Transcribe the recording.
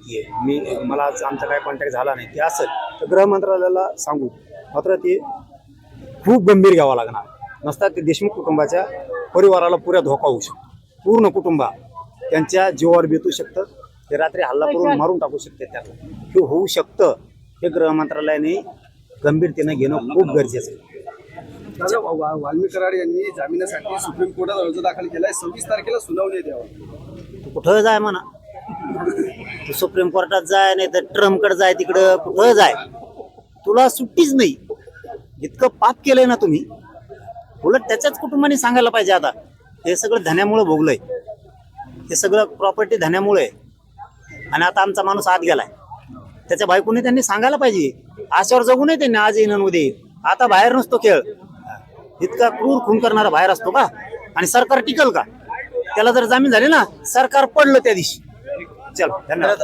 माहिती आहे. मला आज आमचा काय कॉन्टॅक्ट झाला नाही. ते असेल तर गृह मंत्रालयाला सांगू, मात्र ते खूप गंभीर घ्यावं लागणार. नसता ते देशमुख कुटुंबाच्या परिवाराला पुऱ्या धोका होऊ शकतो. पूर्ण कुटुंब त्यांच्या जीवावर बेतू शकतं. ते रात्री हल्ला करून मारून टाकू शकते. त्याला हे होऊ शकतं. हे गृह मंत्रालयाने गंभीरतेने घेणं खूप गरजेचं आहे. वाल्मी कराड यांनी जामिनासाठी सुप्रीम कोर्टात अर्ज दाखल केलाय. 26 तारखेला सुनावणी द्यावा. तू कुठं जाय म्हणा, तू सुप्रीम कोर्टात जाय, नाही तर ट्रम्पकडे जाय, तिकडं कुठं जाय, तुला सुट्टीच नाही. इतकं पाप केलंय ना तुम्ही. उलट त्याच्याच कुटुंबाने सांगायला पाहिजे आता हे सगळं धन्यामुळे भोगलंय. हे सगळं प्रॉपर्टी धन्यामुळे. आणि आता आमचा माणूस आत गेलाय. त्याच्या बायकोने त्यांनी सांगायला पाहिजे. आशावर जगू नये त्यांनी. आज येईन उद्या येईल. आता बाहेर नसतो खेळ. इतका क्रूर खून करणारा बाहेर असतो का? आणि सरकार टिकल का? त्याला जर जामीन झाले ना, सरकार पडलं त्या दिवशी. चल, धन्यवाद.